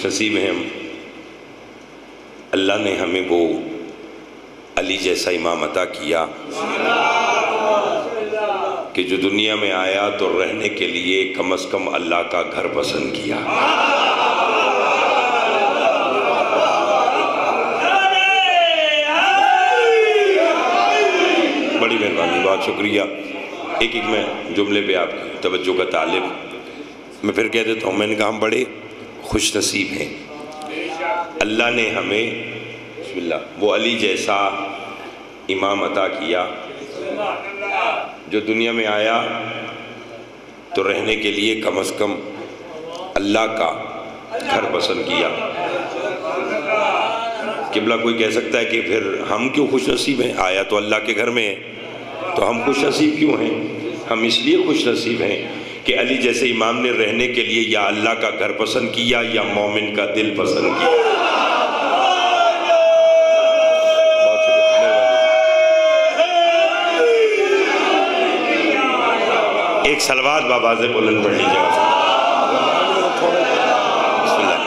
خوش نصیب ہیں ہم، اللہ نے ہمیں وہ علی جیسا امام عطا کیا کہ جو دنیا میں آیا تو رہنے کے لیے کم از کم اللہ کا گھر پسند کیا۔ بڑی مہربانی، بہت شکریہ۔ ایک میں جملے پہ آپ کی توجہ کا طالب، میں پھر کہہ دیتا ہوں، میں نے کہا ہم بڑے خوش نصیب ہیں، اللہ نے ہمیں بسم اللہ وہ علی جیسا امام عطا کیا جو دنیا میں آیا تو رہنے کے لیے کم از کم اللہ کا گھر پسند کیا۔ قبلہ کوئی کہہ سکتا ہے کہ پھر ہم کیوں خوش نصیب ہیں؟ آیا تو اللہ کے گھر میں ہے تو ہم خوش نصیب کیوں ہیں؟ ہم اس لیے خوش نصیب ہیں کہ علی جیسے امام نے رہنے کے لیے یا اللہ کا گھر پسند کیا یا مومن کا دل پسند کیا۔ ایک صلوات بآواز بلند پڑھ لیجیے۔ بسم اللہ۔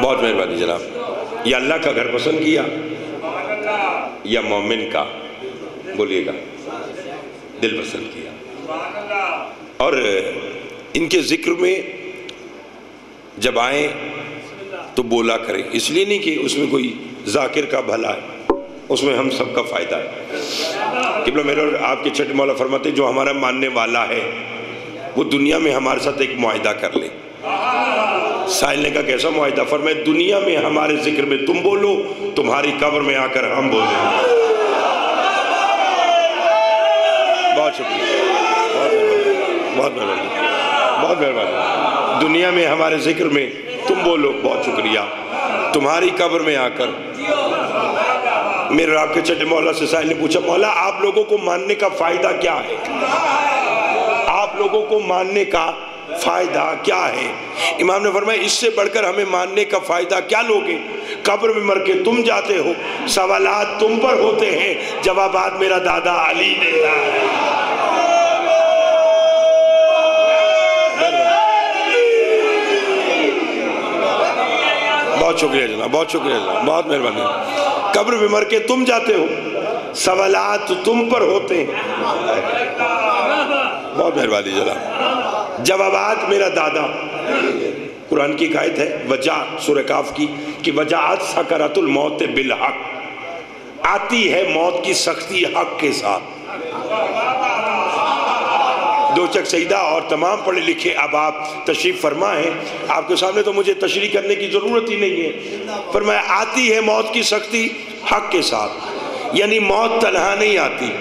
بہت مہربانی جناب۔ یا اللہ کا گھر پسند کیا یا مومن کا، بولیے گا، دل پسند کیا۔ اور ان کے ذکر میں جب آئیں تو بولا کریں، اس لیے نہیں کہ اس میں کوئی ذاکر کا بھلا ہے، اس میں ہم سب کا فائدہ ہے۔ قبلہ میرے اور آپ کے چھٹے مولا فرماتے جو ہمارا ماننے والا ہے وہ دنیا میں ہمارے ساتھ ایک معاہدہ کر لے۔ سائل نے کہا کیسا معاہدہ؟ فرمایا دنیا میں ہمارے ذکر میں تم بولو، تمہاری قبر میں آ کر ہم بولیں۔ بہت شکریہ، بہت مہربانی، بہت مہربانی۔ دنیا میں ہمارے ذکر میں تم بولو، بہت شکریہ، تمہاری قبر میں آ کر۔ میرے آپ کے چھٹے مولا سے سائل نے پوچھا مولا آپ لوگوں کو ماننے کا فائدہ کیا ہے؟ آپ لوگوں کو ماننے کا فائدہ کیا ہے؟ امام نے فرمایا اس سے بڑھ کر ہمیں ماننے کا فائدہ کیا لوگے؟ قبر میں مر کے تم جاتے ہو، سوالات تم پر ہوتے ہیں، جوابات میرا دادا علی دیتا ہے۔ بہت شکریہ جناب، بہت شکریہ جناب، بہت مہربانی۔ قبر میں مر کے تم جاتے ہو، سوالات تم پر ہوتے ہیں، بہت مہربانی جناب، جوابات میرا دادا۔ قرآن کی ایک آیت ہے وجہ سورہ کاف کی کہ وجاءت سکرۃ الموت بالحق، آتی ہے موت کی سختی حق کے ساتھ۔ دو چک سیدہ اور تمام پڑھے لکھے اب آپ تشریف فرما ہیں، آپ کے سامنے تو مجھے تشریح کرنے کی ضرورت ہی نہیں ہے۔ فرمایا آتی ہے موت کی سختی حق کے ساتھ، یعنی موت تنہا نہیں آتی،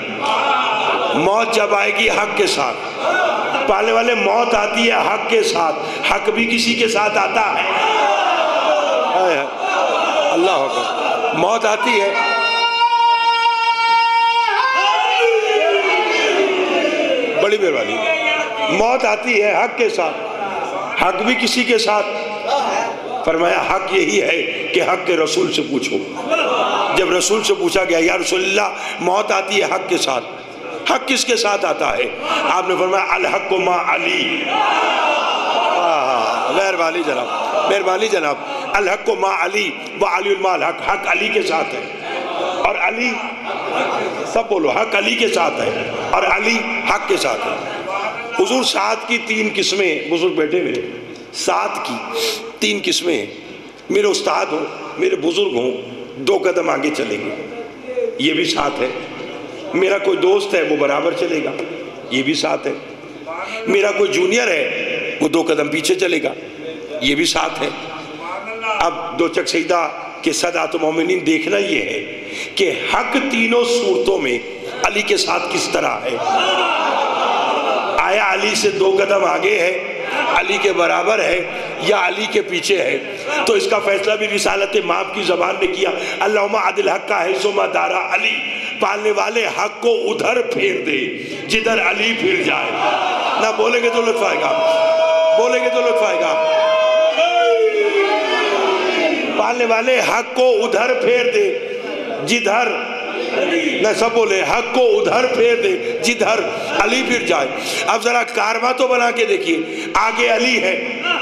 موت جب آئے گی حق کے ساتھ۔ پالنے والے موت آتی ہے حق کے ساتھ، حق بھی کسی کے ساتھ آتا ہے۔ اللہ اکبر، موت آتی ہے، بڑی مہربانی، موت آتی ہے حق کے ساتھ، حق بھی کسی کے ساتھ۔ فرمایا حق یہی ہے کہ حق کے رسول سے پوچھو۔ جب رسول سے پوچھا گیا یا رسول اللہ موت آتی ہے حق کے ساتھ، حق کس کے ساتھ آتا ہے؟ آپ نے فرمایا الحق ما علی۔ مہربانی جناب، مہربانی جناب، الحق ما علی و علی ما الحق، حق علی کے ساتھ ہے اور علی، سب بولو، حق علی کے ساتھ ہے اور علی حق کے ساتھ ہے۔ حضور سات کی تین قسمیں، بزرگ بیٹھے میرے، سات کی تین قسمیں ہیں۔ میرے استاد ہوں، میرے بزرگ ہوں، دو قدم آگے چلیں گے، یہ بھی ساتھ ہے۔ میرا کوئی دوست ہے وہ برابر چلے گا، یہ بھی ساتھ ہے۔ میرا کوئی جونیئر ہے وہ دو قدم پیچھے چلے گا، یہ بھی ساتھ ہے۔ اب دو چک سیدہ کے سادات مومنین دیکھنا یہ ہے کہ حق تینوں صورتوں میں علی کے ساتھ کس طرح ہے۔ آیا علی سے دو قدم آگے ہے، علی کے برابر ہے یا علی کے پیچھے ہے؟ تو اس کا فیصلہ بھی رسالت ماب کی زبان نے کیا، اللہم عدل حق کا حیث ما دارا علی، پالنے والے حق کو ادھر پھیر دے جدھر علی پھر جائے۔ نہ بولیں گے تو لطف آئے گا، بولیں گے تو لطف آئے گا۔ پالنے والے حق کو ادھر پھیر دے جدھر نہ سب بولے حق کو ادھر پھیر دے جدھر علی پھر جائے. اب ذرا کارواں تو بنا کے دیکھیے, آگے علی ہے,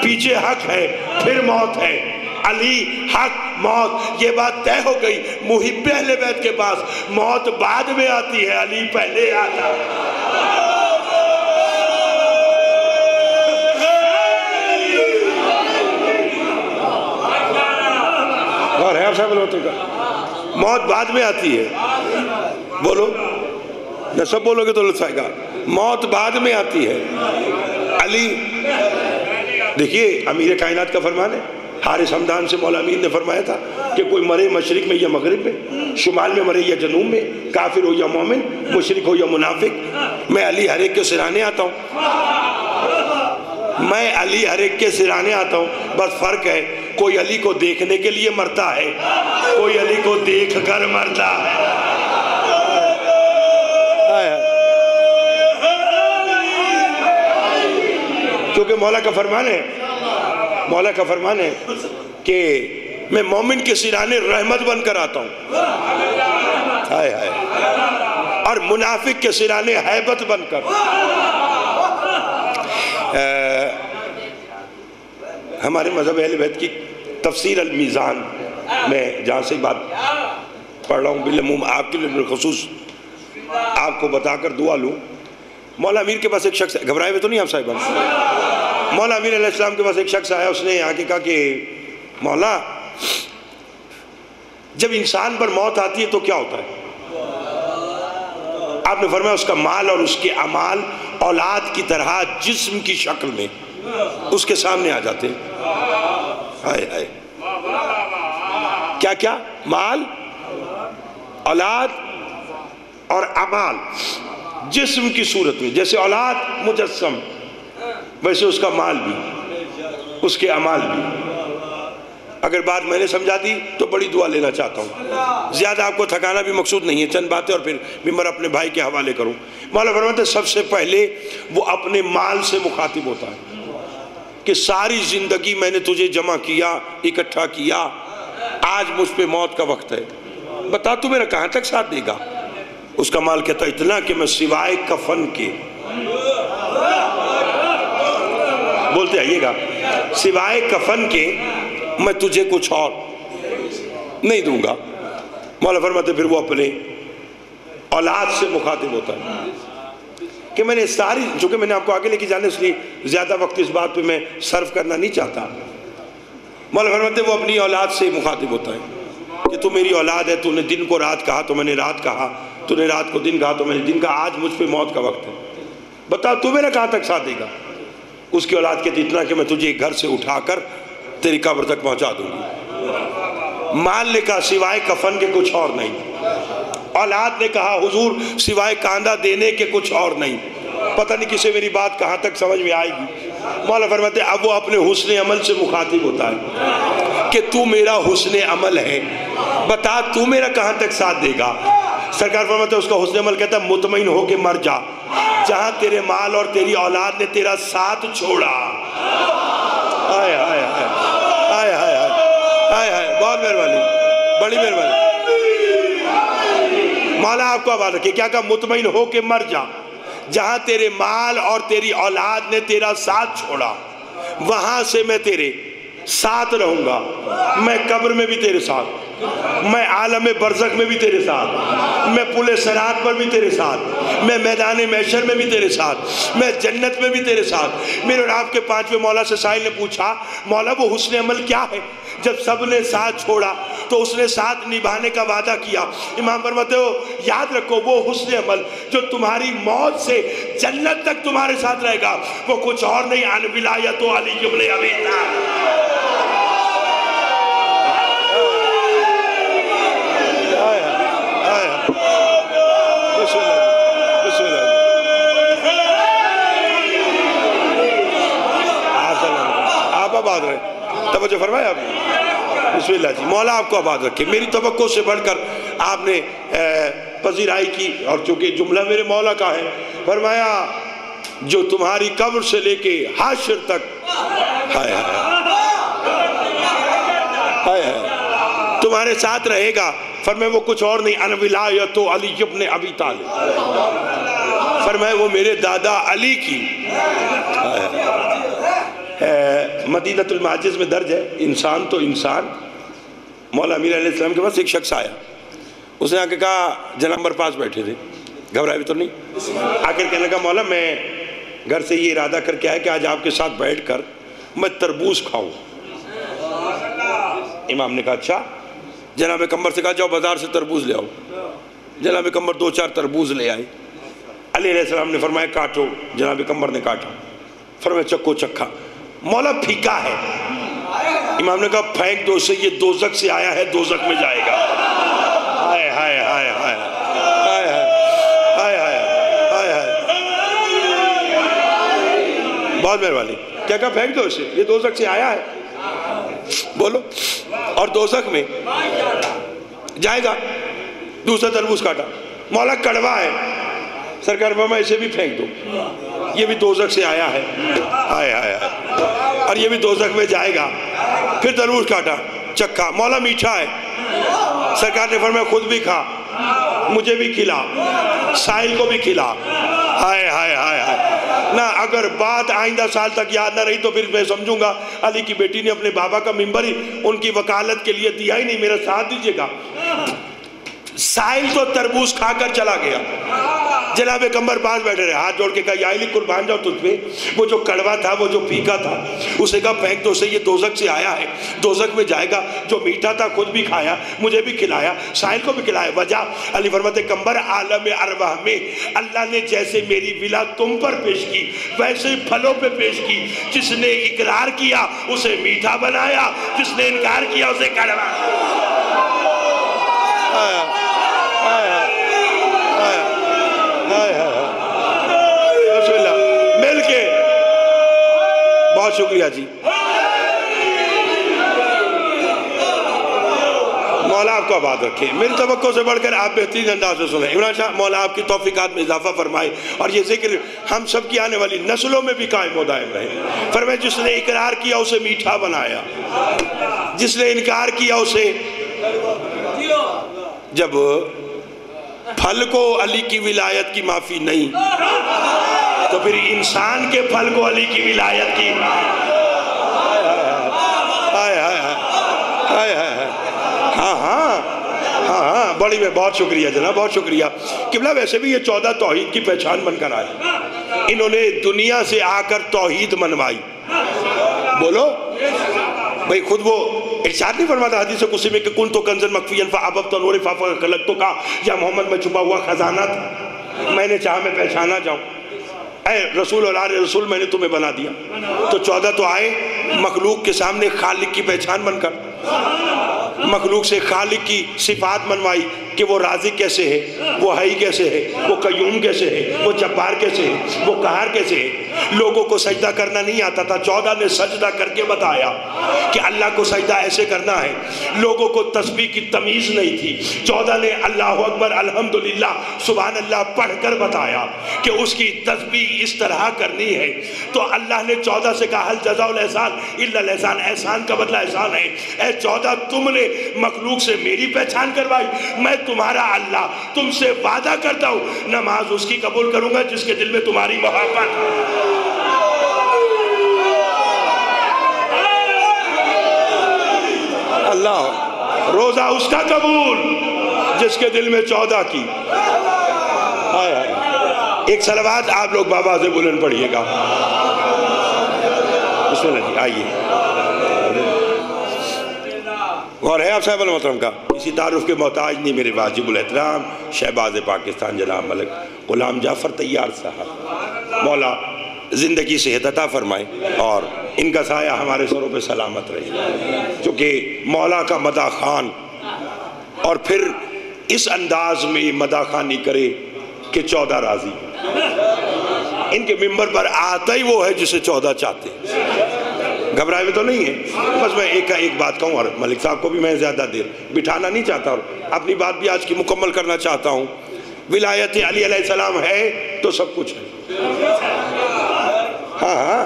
پیچھے حق ہے, پھر موت ہے. علی, حق, موت, یہ بات طے ہو گئی. محب اہل بیت کے پاس موت بعد میں آتی ہے, علی پہلے آتا ہے. اور ہے آپ صاحب بلوتے کا, موت بعد میں آتی ہے. بولو نہ, سب بولو گے تو لطف آئے گا. موت بعد میں آتی ہے. علی, دیکھیے امیر کائنات کا فرمان ہے. حارث حمدان سے مولا امین نے فرمایا تھا کہ کوئی مرے مشرق میں یا مغرب میں, شمال میں مرے یا جنوب میں, کافر ہو یا مومن, مشرک ہو یا منافق, میں علی ہر ایک کے سرانے آتا ہوں. میں علی ہر ایک کے سرانے آتا ہوں. بس فرق ہے, کوئی علی کو دیکھنے کے لیے مرتا ہے, کوئی علی کو دیکھ کر مرتا ہے. کیونکہ مولا کا فرمان ہے, مولا کا فرمان ہے کہ میں مومن کے سرانے رحمت بن کر آتا ہوں, ہائے ہائے, اور منافق کے سرانے ہیبت بن کر. ہمارے مذہب اہل بیت کی تفسیر المیزان میں جہاں سے بات پڑھ رہا ہوں, بالعموم آپ کے لیے بالخصوص آپ کو بتا کر دعا لوں. مولا امیر کے پاس ایک شخص, گھبرائے ہوئے تو نہیں آپ صاحبان, مولا امیر علیہ السلام کے پاس ایک شخص آیا. اس نے آ کے کہا کہ مولا, جب انسان پر موت آتی ہے تو کیا ہوتا ہے؟ آپ نے فرمایا اس کا مال اور اس کے اعمال اولاد کی طرح جسم کی شکل میں اس کے سامنے آ جاتے ہیں. ہائے ہائے, کیا کیا؟ مال, اولاد اور اعمال جسم کی صورت میں. جیسے اولاد مجسم, ویسے اس کا مال بھی, اس کے اعمال بھی. اگر بات میں نے سمجھا دی تو بڑی دعا لینا چاہتا ہوں. زیادہ آپ کو تھکانا بھی مقصود نہیں ہے, چند باتیں اور پھر ممبر اپنے بھائی کے حوالے کروں. مولا فرماتے ہیں سب سے پہلے وہ اپنے مال سے مخاطب ہوتا ہے کہ ساری زندگی میں نے تجھے جمع کیا, اکٹھا کیا, آج مجھ پہ موت کا وقت ہے, بتا تو میرا کہاں تک ساتھ دے گا؟ اس کا مال کہتا ہے اتنا کہ میں سوائے کفن کے, بولتے آئیے گا, سوائے کفن کے میں تجھے کچھ اور نہیں دوں گا. مولا فرماتے پھر وہ اپنے اولاد سے مخاطب ہوتا ہے کہ میں نے ساری, چونکہ میں نے آپ کو آگے لے کے جانے اس لیے زیادہ وقت اس بات پہ میں صرف کرنا نہیں چاہتا. مولا فرماتے وہ اپنی اولاد سے مخاطب ہوتا ہے کہ تو میری اولاد ہے, تو نے دن کو رات کہا تو میں نے رات کہا, تو نے رات کو دن کہا تو میں نے دن کہا, آج مجھ پہ موت کا وقت ہے, بتا تو میرا کہاں تک ساتھ دے گا؟ اس کی اولاد کہتی اتنا کہ میں تجھے گھر سے اٹھا کر تیری قبر تک پہنچا دوں گی. مال نے کہا سوائے کفن کے کچھ اور نہیں. اولاد نے کہا حضور سوائے کاندھا دینے کے کچھ اور نہیں. پتہ نہیں کسے میری بات کہاں تک سمجھ میں آئے گی. مولا فرماتے اب وہ اپنے حسن عمل سے مخاطب ہوتا ہے کہ تو میرا حسن عمل ہے, بتا تو میرا کہاں تک ساتھ دے گا؟ سرکار فرماتے اس کا حسن عمل کہتا ہے مطمئن ہو کے مر جا, جہاں تیرے مال اور تیری اولاد نے تیرا ساتھ چھوڑا. آئے آئے آئے آئے آئے آئے آئے, بہت مہربانی, بڑی مہربانی. مولا آپ کو آباد رکھے, کیا کہا؟ مطمئن ہو کے مر جا, جہاں تیرے مال اور تیری اولاد نے تیرا ساتھ چھوڑا وہاں سے میں تیرے ساتھ رہوں گا. میں قبر میں بھی تیرے ساتھ, میں عالم برزخ میں بھی تیرے ساتھ, میں پل صراط پر بھی تیرے ساتھ, میں میدان محشر میں بھی تیرے ساتھ, میں جنت میں بھی تیرے ساتھ. میرے اور آپ کے پانچویں مولا سے سائل نے پوچھا مولا وہ حسن عمل کیا ہے؟ جب سب نے ساتھ چھوڑا تو اس نے ساتھ نبھانے کا وعدہ کیا. امام فرماتے ہو یاد رکھو وہ حسن عمل جو تمہاری موت سے جنت تک تمہارے ساتھ رہے گا وہ کچھ اور نہیں, عن ولایت علی ابن ابی طالب. آپ آباد رہے, توجہ فرمائے آپ نے, بسم اللہ جی. مولا آپ کو آباد رکھے. میری توقع سے بڑھ کر آپ نے پذیرائی کی, اور چونکہ جملہ میرے مولا کا ہے, فرمایا جو تمہاری قبر سے لے کے حاشر تک ہائے ہائے تمہارے ساتھ رہے گا. فرمایا وہ کچھ اور نہیں, انا ولایت علی ابن ابی طالب. فرمایا وہ میرے دادا علی کی. مدینۃ المعاجز میں درج ہے, انسان تو انسان. مولا امیر علیہ السلام کے پاس ایک شخص آیا, اس نے آ کے کہا, جناب عمر پاس بیٹھے تھے, گھبرائے بھی تو نہیں, آ کر کہنے لگا مولا میں گھر سے یہ ارادہ کر کے آیا کہ آج آپ کے ساتھ بیٹھ کر میں تربوز کھاؤں. امام نے کہا اچھا. جناب قمر سے کہا جاؤ بازار سے تربوز لے آؤ. جناب قمر 2-4 تربوز لے آئے. علی علیہ السلام نے فرمایا کاٹو. جناب قمر نے کاٹا. فرمایا چکو چکھا. مولا پھیکا ہے. امام نے کہا پھینک دو اسے, یہ دوزخ سے آیا ہے, دوزخ میں جائے گا. ہائے ہائے ہائے ہائے ہائے ہائے ہائے ہائے. بہت مہربانی. کیا کہا پھینک دو اسے, یہ دوزخ سے آیا ہے. بولو. اور دوزخ میں جائے گا. دوسرا تربوز کاٹا. مولا کڑوا ہے. سرکار فرمایا اسے بھی پھینک دو, یہ بھی دوزخ سے آیا ہے. ہائے ہائے ہائے. اور یہ بھی دوزخ میں جائے گا. پھر تربوز کاٹا, چکھا. مولا میٹھا ہے. سرکار نے فرمایا خود بھی کھا, مجھے بھی کھلا, سائل کو بھی کھلا. ہائے ہائے ہائے ہائے. نہ اگر بات آئندہ سال تک یاد نہ رہی تو پھر میں سمجھوں گا علی کی بیٹی نے اپنے بابا کا ممبر ہی ان کی وکالت کے لیے دیا ہی نہیں. میرا ساتھ دیجئے گا. سائل تو تربوز کھا کر چلا گیا. جناب قمر پاس بیٹھے رہے, ہاتھ جوڑ کے کہا یا علی قربان جاؤ تجھ پہ. وہ جو کڑوا تھا, وہ جو پھیکا تھا, اسے کہا پھینک دو اسے, یہ دوزخ سے آیا ہے, دوزخ میں جائے گا. جو میٹھا تھا خود بھی کھایا, مجھے بھی کھلایا, سائل کو بھی کھلایا. وجہ علی فرماتے قمر عالم ارواح میں اللہ نے جیسے میری ولا تم پر پیش کی ویسے پھلوں پہ پیش کی. جس نے اقرار کیا اسے میٹھا بنایا, جس نے انکار کیا اسے کڑوا. بسم اللہ مل کے. بہت شکریہ جی. مولا آپ کو آباد رکھے. میری توقع سے بڑھ کر آپ بہترین انداز میں سنیں. عمران شاہ مولا آپ کی توفیقات میں اضافہ فرمائے اور یہ ذکر ہم سب کی آنے والی نسلوں میں بھی قائم و دائم رہے. فرمائے جس نے اقرار کیا اسے میٹھا بنایا, جس نے انکار کیا اسے. جب پھل کو علی کی ولایت کی معافی نہیں تو پھر انسان کے پھل کو علی کی ولایت کی. ہاں ہاں ہاں ہاں. بڑی میں بہت شکریہ جناب, بہت شکریہ. قبلہ ویسے بھی یہ 14 توحید کی پہچان بن کر آئے. انہوں نے دنیا سے آ کر توحید منوائی. بولو بھئی. خود وہ ارشاد نہیں فرماتا حدیث قدسی میں کہ کن تو کنزن مخفیًا فاحببت نور فخلقتک, یا محمد میں چھپا ہوا خزانہ تھا, میں نے چاہا میں پہچانا جاؤں. اے رسول اور آل رسول میں نے تمہیں بنا دیا. تو 14 تو آئے مخلوق کے سامنے خالق کی پہچان بن کر, مخلوق سے خالق کی صفات منوائی کہ وہ رازق کیسے ہے, وہ حی کیسے ہے, وہ قیوم کیسے ہے, وہ جبار کیسے ہے, وہ قہار کیسے ہے. لوگوں کو سجدہ کرنا نہیں آتا تھا, 14 نے سجدہ کر کے بتایا کہ اللہ کو سجدہ ایسے کرنا ہے. لوگوں کو تسبیح کی تمیز نہیں تھی, 14 نے اللہ اکبر الحمدللہ سبحان اللہ پڑھ کر بتایا کہ اس کی تسبیح اس طرح کرنی ہے. تو اللہ نے 14 سے کہا حل جزاء الاحسان الا الاحسان, احسان کا بدلہ احسان ہے. اے 14 تم نے مخلوق سے میری پہچان کروائی, میں تمہارا اللہ تم سے وعدہ کرتا ہوں نماز اس کی قبول کروں گا جس کے دل میں تمہاری محبت. اللہ روزہ اس کا قبول جس کے دل میں 14 کی. ایک صلوات آپ لوگ بابا سے بلند پڑھیے گا. بسم اللہ جی. آئیے. غور ہے آپ صاحب المحترم کا, اسی تعارف کے محتاج نہیں میرے واجب الاحترام شہباز پاکستان جناب ملک غلام جعفر طیار صاحب. مولا زندگی صحت عطا فرمائے اور ان کا سایہ ہمارے سروں پہ سلامت رہے. چونکہ مولا کا مدح خوان اور پھر اس انداز میں مدح خوانی کرے کہ 14 راضی. ان کے ممبر پر آتا ہی وہ ہے جسے 14 چاہتے. گھبرائے ہوئے تو نہیں ہے. بس میں ایک بات کہوں, اور ملک صاحب کو بھی میں زیادہ دیر بٹھانا نہیں چاہتا اور اپنی بات بھی آج کی مکمل کرنا چاہتا ہوں. ولایت علی علیہ السلام ہے تو سب کچھ ہے. ہاں ہاں,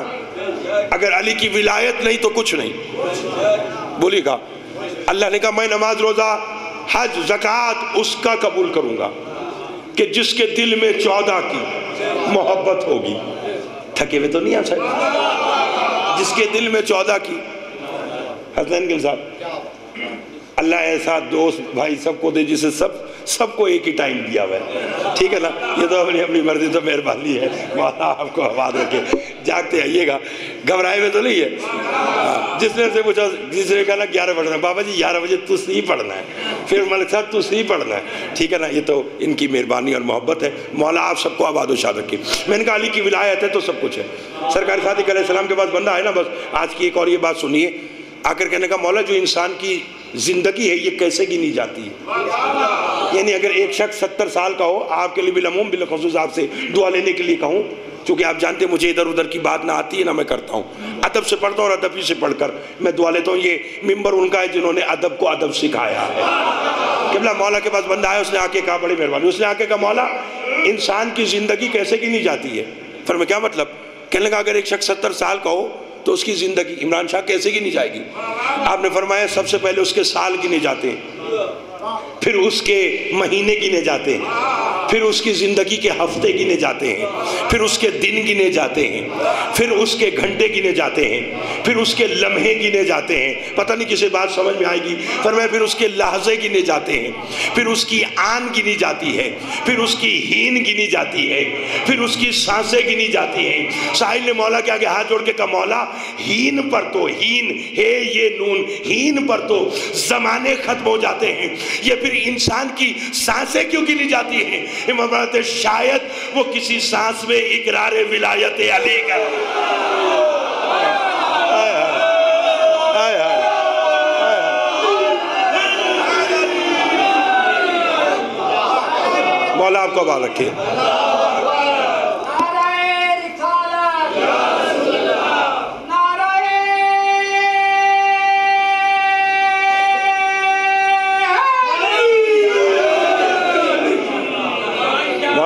اگر علی کی ولایت نہیں تو کچھ نہیں. بولیے گا اللہ نے کہا میں نماز روزہ حج زکوٰۃ اس کا قبول کروں گا کہ جس کے دل میں 14 کی محبت ہوگی. تھکے ہوئے تو نہیں آپ صاحب؟ جس کے دل میں 14 کی. حسین گل صاحب اللہ ایسا دوست بھائی سب کو دے جسے سب کو ایک ہی ٹائم دیا ہوا ہے. ٹھیک ہے نا؟ یہ تو اپنی مرضی تو مہربانی ہے. مولا آپ کو آباد رکھے. جاگتے آئیے گا, گھبرائے ہوئے تو نہیں ہے. جس نے سے پوچھا, جس نے کہا نا 11 پڑھنا ہے, بابا جی 11 بجے تو صحیح پڑھنا ہے. پھر ملک صاحب تو صحیح پڑھنا ہے. ٹھیک ہے نا؟ یہ تو ان کی مہربانی اور محبت ہے. مولا آپ سب کو آباد و شاد رکھے. میں نے کہا علی کی ولایت ہے تو سب کچھ ہے. سرکار صادق علیہ السلام کے پاس بندہ آئے نا, بس آج کی ایک اور یہ بات سنیے. آ کر کہنے کا مولا جو انسان کی زندگی ہے یہ کیسے گنی جاتی ہے؟ یعنی اگر ایک شخص 70 سال کا ہو, آپ کے لیے بالعموم بالخصوص آپ سے دعا لینے کے لیے کہوں, چونکہ آپ جانتے ہیں مجھے ادھر ادھر کی بات نہ آتی ہے نہ میں کرتا ہوں, ادب سے پڑھتا ہوں اور ادب ہی سے پڑھ کر میں دعا لیتا ہوں. یہ ممبر ان کا ہے جنہوں نے ادب کو ادب سکھایا ہے. قبلہ مولا کے پاس بندہ آیا, اس نے آ کے کہا بڑی مہربانی, اس نے آ کے کہا مولا انسان کی زندگی کیسے گنی جاتی ہے؟ فرمایا کیا مطلب؟ کہنے لگا اگر ایک شخص 70 سال کا ہو تو اس کی زندگی عمران شاہ کیسے گنی جائے گی؟ آپ نے فرمایا سب سے پہلے اس کے سال گنے جاتے ہیں, پھر اس کے مہینے گنے جاتے ہیں, پھر اس کی زندگی کے ہفتے گنے جاتے ہیں, پھر اس کے دن گنے جاتے ہیں, پھر اس کے گھنٹے گنے جاتے ہیں, پھر اس کے لمحے گنے جاتے ہیں. پتہ نہیں کسے بات سمجھ میں آئے گی. فرمایا پھر اس کے لحظے گنے جاتے ہیں, پھر اس کی آن گنی جاتی ہے, پھر اس کی ہین گنی جاتی ہے, پھر اس کی سانسیں گنی جاتی ہیں. ساحل نے مولا کے آگے ہاتھ جوڑ کے کہا مولا ہین پر تو, ہین ہے یہ نون, ہین پر تو زمانے ختم ہو جاتے ہیں, یہ پھر انسان کی سانسیں کیوں گنی جاتی ہیں؟ امام فرماتے ہیں شاید وہ کسی سانس میں اقرار ولایت علی کا. مولا آپ کو آباد رکھے.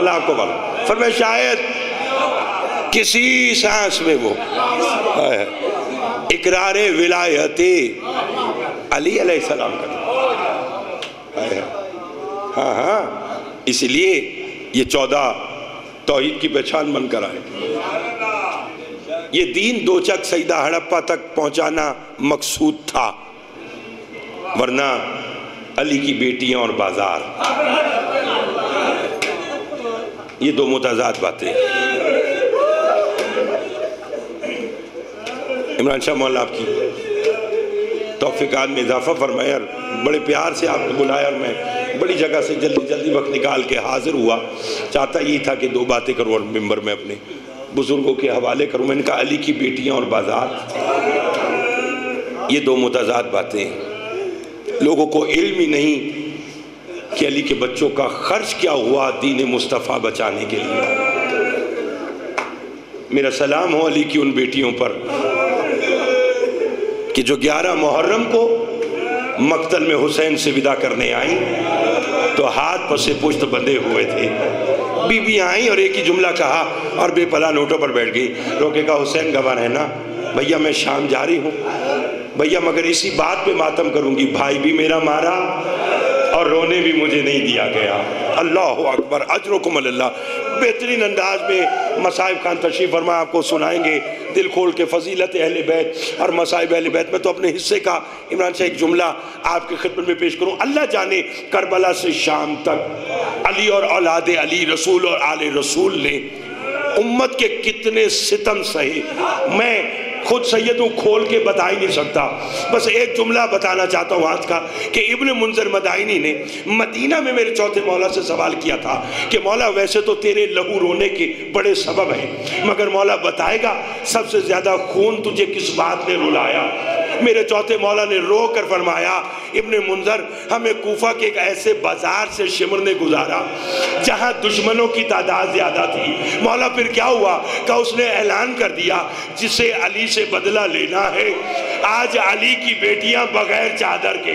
آپ کو بولا فرمایا شاید کسی سانس میں وہ اقرار ولایت علی علیہ السلام کا. ہاں ہاں, اس لیے یہ 14 توحید کی پہچان بن کر آئے. یہ دین دو چک سیدہ ہڑپا تک پہنچانا مقصود تھا, ورنہ علی کی بیٹیاں اور بازار یہ دو متضاد باتیں. عمران شاہ مولا آپ کی توفیقات میں اضافہ فرمایا, بڑے پیار سے آپ نے بلایا اور میں بڑی جگہ سے جلدی وقت نکال کے حاضر ہوا. چاہتا یہ تھا کہ 2 باتیں کروں اور ممبر میں اپنے بزرگوں کے حوالے کروں. میں نے کہا علی کی بیٹیاں اور بازار یہ دو متضاد باتیں. لوگوں کو علم ہی نہیں کہ علی کے بچوں کا خرچ کیا ہوا دین مصطفیٰ بچانے کے لیے. میرا سلام ہو علی کی ان بیٹیوں پر کہ جو 11 محرم کو مقتل میں حسین سے ودا کرنے آئیں تو ہاتھ پسے پشت بندھے ہوئے تھے. بیویاں آئیں اور ایک ہی جملہ کہا اور بے پلا نوٹوں پر بیٹھ گئی. روکے کہا حسین گواہ ہے نا بھیا میں شام جا رہی ہوں بھیا, مگر اسی بات پہ ماتم کروں گی, بھائی بھی میرا مارا اور رونے بھی مجھے نہیں دیا گیا. اللہ اکبر, اجرکم اللہ. بہترین انداز میں مصائب خان تشریف فرما آپ کو سنائیں گے دل کھول کے فضیلت اہل بیت اور مصائب اہل بیت. میں تو اپنے حصے کا عمران سے ایک جملہ آپ کی خدمت میں پیش کروں. اللہ جانے کربلا سے شام تک علی اور اولاد علی, رسول اور آل رسول نے امت کے کتنے ستم سہے, میں خود سید ہوں, کھول کے بتا ہی نہیں سکتا. بس ایک جملہ بتانا چاہتا ہوں آج کا کہ ابن منذر مدائنی نے مدینہ میں میرے چوتھے مولا سے سوال کیا تھا کہ مولا ویسے تو تیرے لہو رونے کے بڑے سبب ہیں, مگر مولا بتائے گا سب سے زیادہ خون تجھے کس بات نے رلایا؟ میرے چوتھے مولا نے رو کر فرمایا ابن منذر ہمیں کوفہ کے ایک ایسے بازار سے شمر نے گزارا جہاں دشمنوں کی تعداد زیادہ تھی. مولا پھر کیا ہوا؟ کہ اس نے اعلان کر دیا جسے علی سے بدلہ لینا ہے آج علی کی بیٹیاں بغیر چادر کے